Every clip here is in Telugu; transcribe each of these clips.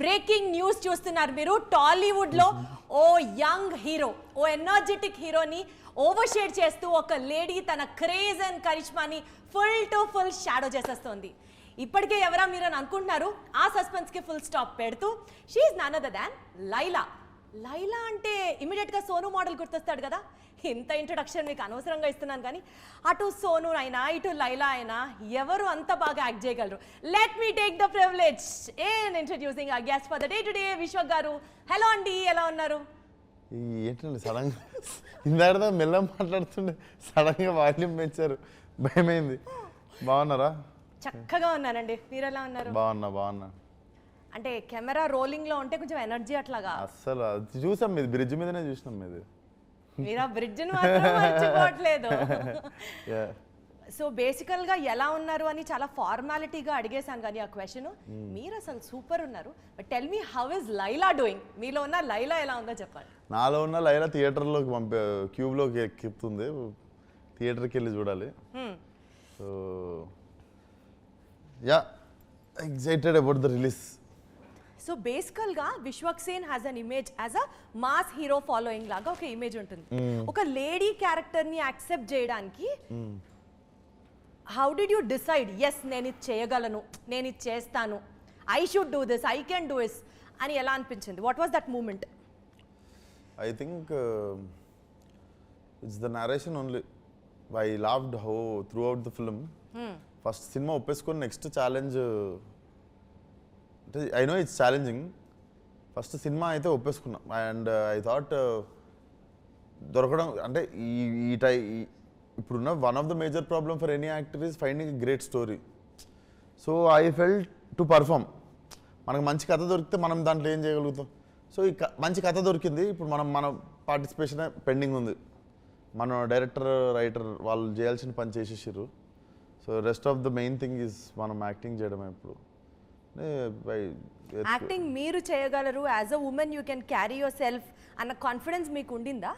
బ్రేకింగ్ న్యూస్ చూస్తున్నారు మీరు. టాలీవుడ్ లో ఓ యంగ్ హీరో, ఓ ఎనర్జెటిక్ హీరోని ఓవర్షేడ్ చేస్తూ ఒక లేడీ తన క్రేజ్ అండ్ కరిష్మాని ఫుల్ టు ఫుల్ షాడో చేసేస్తోంది. ఇప్పటికే ఎవరా మీరు అని అనుకుంటున్నారు. ఆ సస్పెన్స్ కి ఫుల్ స్టాప్ పెడుతూ she none other than Laila. Laila అంటే ఇమీడియట్ గా సోను మోడల్ గుర్తొస్తాడు కదా. ఇంత ఇంట్రొడక్షన్ మీకు అనవసరంగా ఇస్తున్నాను కానీ అటు సోను అయినా ఇటు లైలా అయినా ఎవరు అంత బాగా యాక్ట్ చేయగలరు. Let me take the privilege in introducing our guest for the day today, Vishwak గారు. హలో అండి, ఎలా ఉన్నారు? ఏంటండి సడన్ గా ఇందాక మెల్ల మాట్లాడుతుండే సడన్ గా వాల్యూమ్ పెంచారు, భయమైంది. బాగున్నారా? చక్కగా ఉన్నానండి, మీరు ఎలా ఉన్నారు? బాగున్నా. అంటే కెమెరా రోలింగ్ లో ఉంటే కొంచెం ఎనర్జీ అట్లాగా. అస్సలు అది చూసాం, మీది బ్రిడ్జ్ మీదనే చూసినాం. మీది మీరు ఆ బ్రిడ్జ్ మాత్రం మర్చిపోవట్లేదు. సో బేసికల్ గా ఎలా ఉన్నారు అని చాలా ఫార్మాలిటీగా అడిగేశాను కానీ ఆ క్వశ్చన్. మీరు అసలు సూపర్ ఉన్నారు. But tell me, how is Laila doing? మీలో ఉన్న లైలా ఎలా ఉందో చెప్పండి. నాలో ఉన్న లైలా థియేటర్లోకి క్యూబ్లోకి ఎక్కుతుంది, థియేటర్కి వెళ్ళి చూడాలి. So yeah, excited about the release. So బేసికల్గా Vishwak Sen has an image as a mass hero following లాగా ఒక ఇమేజ్ ఉంటుంది. ఒక లేడీ క్యారెక్టర్ని యాక్సెప్ట్ చేయడానికి how did you decide, yes నేను ఇది చేయగలను, నేను ఇది చేస్తాను, I should do this, I can do this అని ఎలా అనిపించింది? What was that moment? I think it's the narration only. I loved how throughout the film. First cinema ఒప్పేసుకొని next challenge అంటే I know it's challenging. First cinema అయితే ఒప్పేసుకున్నా. అండ్ ఐ థాట్ దొరకడం అంటే ఇప్పుడున్న one of the major problem for any actor is finding a great story. So I felt to perform. మనకు మంచి కథ దొరికితే మనం దాంట్లో ఏం చేయగలుగుతాం. సో ఈ మంచి కథ దొరికింది. ఇప్పుడు మన పార్టిసిపేషన్ పెండింగ్ ఉంది. మన డైరెక్టర్, రైటర్ వాళ్ళు చేయాల్సిన పని చేసేసారు. So rest of the main thing is మనం యాక్టింగ్ చేయడమే. ఇప్పుడు యాక్టింగ్ మీరు చేయగలరు, as a women you can carry your self అన్న కాన్ఫిడెన్స్ మీకు ఉండిందా?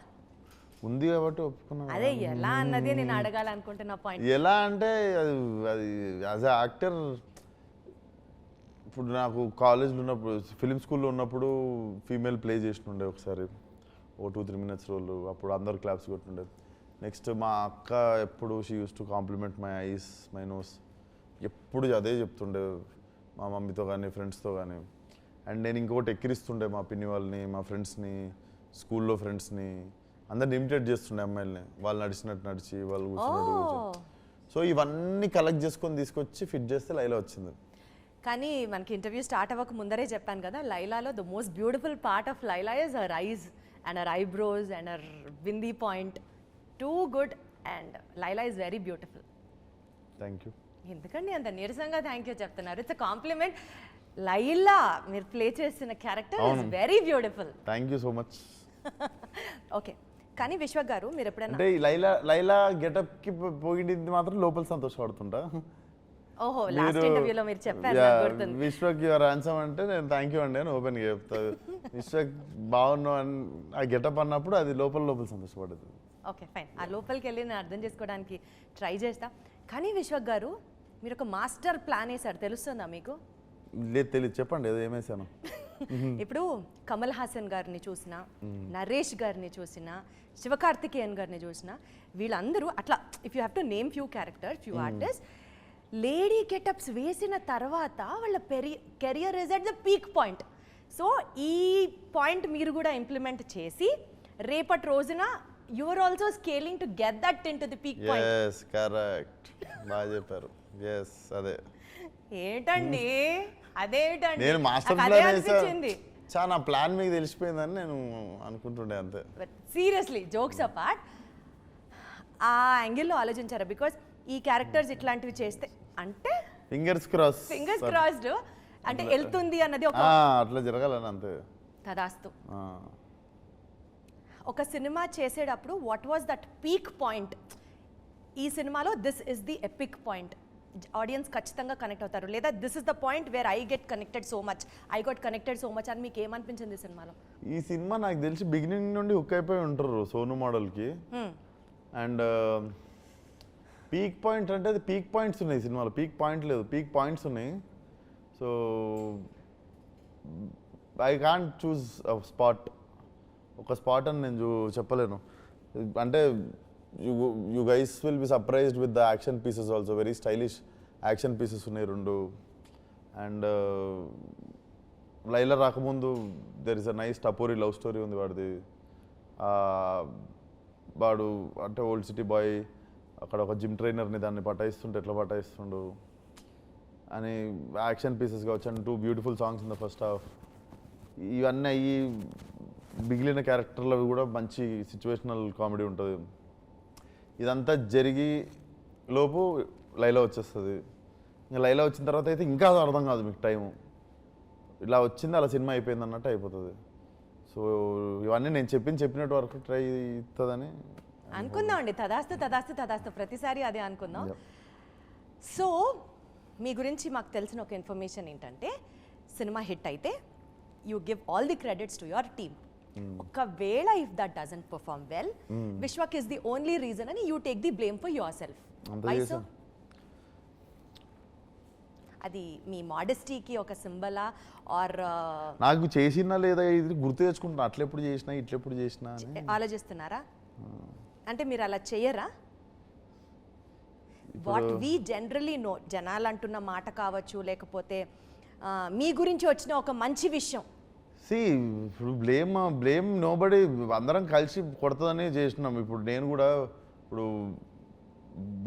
ఉంది కాబట్టి ఒప్పుకున్నాను. అదే ఎలా అన్నదే నేను అడగాలనుకుంటున్న పాయింట్. ఎలా అంటే అది యాజ్ అ యాక్టర్, ఇప్పుడు నాకు కాలేజ్లో ఉన్నప్పుడు, ఫిలిం స్కూల్లో ఉన్నప్పుడు ఫీమేల్ ప్లే చేసినుండే ఒకసారి, ఓ 2-3 minutes రోల్. అప్పుడు అందరు క్లాప్స్ కొట్టుండే. నెక్స్ట్ మా అక్క ఎప్పుడు she uses to compliment my eyes, my nose. ఎప్పుడు అదే చెప్తుండే మా మమ్మీతో కానీ ఫ్రెండ్స్తో కానీ. అండ్ నేను ఇంకొకటి ఎక్కిరిస్తుండే మా పిన్ని వాళ్ళని, మా ఫ్రెండ్స్ని, స్కూల్లో ఫ్రెండ్స్ని, అందరిని ఇమిటేట్ చేస్తుండే అమ్మాయిల్ని. వాళ్ళు నడిచినట్టు నడిచి, వాళ్ళు కూర్చున్నట్టు కూర్చొని. సో ఇవన్నీ కలెక్ట్ చేసుకొని తీసుకొచ్చి ఫిట్ చేస్తే లైలా వచ్చింది. కానీ మనకి ఇంటర్వ్యూ స్టార్ట్ అవ్వక ముందరే చెప్పాను కదా, లైలాలో the most beautiful part of Laila is her eyes and her eyebrows and her bindi point. Too good. And Laila is very beautiful. Thank you. ఎందుకండి అంత నీరసంగా థ్యాంక్ యూ చెప్తున్నారు? It's a compliment. లైలా మీరు ప్లే చేసిన character is very beautiful. Thank you so much. Okay, కానీ విశ్వక్ గారు మీరు ఎప్పుడైనా అంటే లైలా గెటప్ కి పోయింది మాత్రం లోపల సంతోషపడుతుంటా. ఓహో, లాస్ట్ ఇంటర్వ్యూలో మీరు చెప్పారు, గుర్తుంది. విశ్వక్ యువర్ హ్యాండ్సమ్ అంటే నేను థ్యాంక్ యూ అండి అని ఓపెన్ గా చెప్తా. విశ్వక్ బాగున్నావు అని ఆ గెటప్ అన్నప్పుడు అది లోపల సంతోషపడుతుంది. ఓకే ఫైన్, ఆ లోపలికి వెళ్ళి నేను అర్థం చేసుకోవడానికి ట్రై చేస్తా. కానీ విశ్వక్ గారు మీరు ఒక మాస్టర్ ప్లాన్ వేశారు, తెలుస్తుందా మీకు? లేదు, తెలియదు, చెప్పండి ఏదో ఏమేసాను. ఇప్పుడు కమల్ హాసన్ గారిని చూసినా, నరేష్ గారిని చూసినా, శివకార్తికేయన్ గారిని చూసినా, వీళ్ళందరూ అట్లా if you have to name few characters, few artist, lady getups వేసిన తర్వాత వాళ్ళ career is at the peak point. So ఈ పాయింట్ మీరు కూడా ఇంప్లిమెంట్ చేసి రేపటి రోజున you are also scaling to get that into the peak point. yes correct, బాగా చెప్పారు. yes అదే. ఏంటండి అదేంటండి, నేను మాస్టర్ ప్లాన్ వేసాను. చాలా ప్లాన్ మీకు తెలిసిపోయిందని నేను అనుకుంటుండే అంతే. సీరియస్లీ జోక్స్ అపార్ట్, ఆ యాంగిల్లో ఆలోచించారా? బికాస్ ఈ క్యారెక్టర్స్ ఇట్లాంటివి చేస్తే అంటే ఫింగర్స్ క్రాస్డ్ అంటే వెళ్తుంది అన్నది ఒక అట్లా జరగాలని అంతే. తదాస్తు. ఒక సినిమా చేసేటప్పుడు what was that peak point? ఈ సినిమాలో this is the epic point, audience ఖచ్చితంగా కనెక్ట్ అవుతారు, లేదా this is the point where I get connected so much అని మీకు ఏమనిపించింది ఈ సినిమాలో? ఈ సినిమా నాకు తెలిసి బిగినింగ్ నుండి హుక్ అయిపోయి ఉంటారు సోను మోడల్కి. అండ్ పీక్ పాయింట్ అంటే అది పీక్ పాయింట్స్ ఉన్నాయి సినిమాలో, పీక్ పాయింట్ లేదు, పీక్ పాయింట్స్ ఉన్నాయి. So I can't choose spot, ఒక స్పాట్ అని నేను చెప్పలేను. అంటే you guys will be surprised with the action pieces also, very stylish action pieces ఉన్నాయి 2. అండ్ లైలా రాకముందు there is a nice tapori love story ఉంది వాడిది. వాడు అంటే ఓల్డ్ సిటీ బాయ్, అక్కడ ఒక జిమ్ ట్రైనర్ని దాన్ని పటాయిస్తుంటే ఎట్లా పటాయిస్తుండు అని యాక్షన్ పీసెస్ కావచ్చు. And 2 beautiful songs in the first half. ఇవన్నీ అయ్యి మిగిలిన క్యారెక్టర్లు కూడా మంచి సిచ్యువేషనల్ కామెడీ ఉంటుంది. ఇదంతా జరిగి లోపు లైలా వచ్చేస్తుంది. ఇంకా లైలా వచ్చిన తర్వాత అయితే ఇంకా అర్థం కాదు మీకు టైము, ఇలా వచ్చింది అలా సినిమా అయిపోయింది అన్నట్టు అయిపోతుంది. సో ఇవన్నీ నేను చెప్పినట్టు వరకు ట్రై అవుతుందని అనుకుందామండి. తదాస్తు తదాస్తు తదాస్తు, ప్రతిసారి అదే అనుకుందాం. సో మీ గురించి మాకు తెలిసిన ఒక ఇన్ఫర్మేషన్ ఏంటంటే, సినిమా హిట్ అయితే you give all the credits to your team. ఒకవేళ if that doesn't perform well, Vishwak is the only reason అని you take the blame for yourself. అది మీ మోడెస్టీకి ఒక సింబలా ఆర్ నాకు చేసినా లేదా ఇది గుర్తు తెచ్చుకుంటున్నా, అట్లెప్పుడు చేసినా ఇట్లెప్పుడు చేసినా ఆలోచిస్తున్నారా? అంటే మీరు అలా చెయ్యరా? వాట్ వీ జనరలీ నో, జనాలు అంటున్న మాట కావచ్చు, లేకపోతే మీ గురించి వచ్చిన ఒక మంచి విషయం. ఇప్పుడు బ్లేమ్ నోబడి, అందరం కలిసి కొడుతుందని చేసినాం. ఇప్పుడు నేను కూడా ఇప్పుడు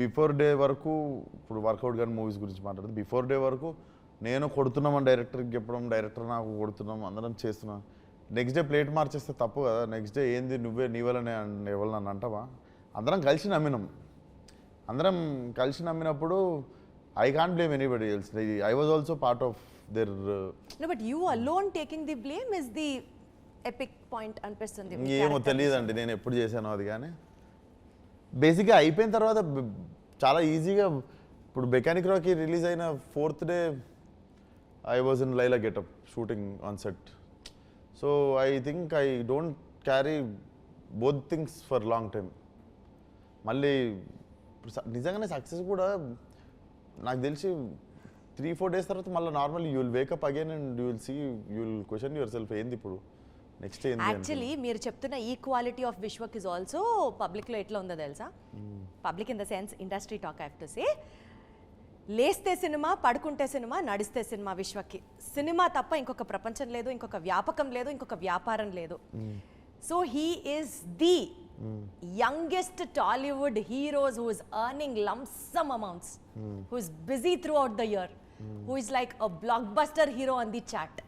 బిఫోర్ డే వరకు, ఇప్పుడు వర్కౌట్ కానీ మూవీస్ గురించి మాట్లాడుతుంది, బిఫోర్ డే వరకు నేను కొడుతున్నామని డైరెక్టర్కి చెప్పడం, డైరెక్టర్ నాకు కొడుతున్నాం, అందరం చేస్తున్నాం. నెక్స్ట్ డే ప్లేట్ మార్చేస్తే తప్పు కదా. నెక్స్ట్ డే ఏంది నువ్వే నీ వల్లనే ఎవరు నన్ను అంటావా? అందరం కలిసి నమ్మినాం. అందరం కలిసి నమ్మినప్పుడు I can't blame anybody else. I was also part of there. No, but you alone taking the blame is the epic point అనిపిస్తుంది. ఏమో తెలియదండి నేను ఎప్పుడు చేశానో అది. కానీ బేసిక్గా అయిపోయిన తర్వాత చాలా ఈజీగా, ఇప్పుడు మెకానిక్ రాకీ రిలీజ్ అయిన 4th day I was in Laila getup shooting on set. So I think I don't carry both things for long time. మళ్ళీ నిజంగానే సక్సెస్ కూడా నాకు తెలిసి 3-4 days తర్వాత మళ్ళీ normal you will wake up again and you will see, you will question yourself ఏంది ఇప్పుడు నెక్స్ట్ ఏంది. యాక్చువల్లీ మీరు చెప్తున్న equality of Vishwak is also పబ్లిక్లో ఎట్లా ఉందో తెలుసా? Public in the sense industry talk I have to say, లేస్తే సినిమా, పడుకుంటే సినిమా, నడిస్తే సినిమా. విశ్వక్కి సినిమా తప్ప ఇంకొక ప్రపంచం లేదు, ఇంకొక వ్యాపకం లేదు, ఇంకొక వ్యాపారం లేదు. So he is the youngest Tollywood heroes who is earning lump sum amounts, who is busy throughout the year, who is like a blockbuster hero on the chart.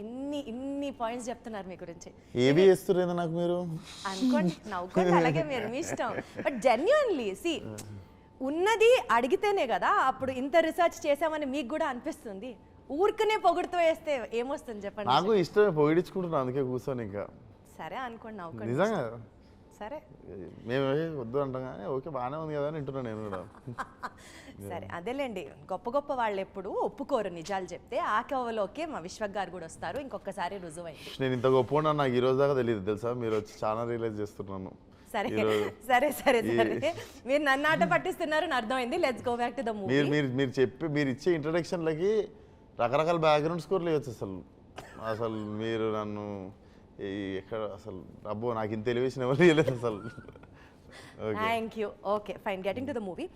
ఇన్ని పాయింట్స్ చెప్తున్నారు మీ గురించి. ఏవి చేస్తున్నారు నాకు మీరు అనుకోండి, నవ్వుకోండి, అలాగే మీరు మీ ఇష్టం. బట్ జెన్యున్లీ సి, ఉన్నది అడిగితేనే కదా అప్పుడు ఇంత రీసెర్చ్ చేసామని మీకు కూడా అనిపిస్తుంది. ఊరికనే పొగుడుతూ వేస్తే ఏమొస్తుంది చెప్పండి. నాకు ఇష్టమే పొగిడించుకుంటున్నాను, అందుకే కూర్చొని. ఇంకా సరే అనుకోండి, నవ్వుకోండి. నిజంగా సరే, మేము వద్దు అంటాం కానీ ఓకే బాగానే ఉంది కదా అని వింటున్నాను నేను కూడా. సరే అదేలేండి, గొప్ప గొప్ప వాళ్ళు ఎప్పుడు ఒప్పుకోరు నిజాలు చెప్తే. ఆ కవలోకే మా విశ్వక్ గారు కూడా వస్తారు, ఇంకొకసారి రుజువైంది. నేను ఇంత గొప్ప నాకు ఈ రోజు దాకా తెలియదు తెలుసా, మీరు వచ్చి చాలా రియలైజ్ చేస్తున్నాను. సరే సరే సరే సరే, మీరు నన్ను ఆట పట్టిస్తున్నారని అర్థమైంది. Let's go back to the movie. మీరు ఇచ్చే ఇంట్రడక్షన్లకి రకరకాల బ్యాక్గ్రౌండ్ స్కోర్లు ఇవ్వచ్చు. అసలు మీరు నన్ను ఎక్కడ అసలు అబ్బో నాకు ఇంత ఎలివేషన్ ఎవరు ఇవ్వలేదు అసలు. Thank you. Okay fine, getting to the movie.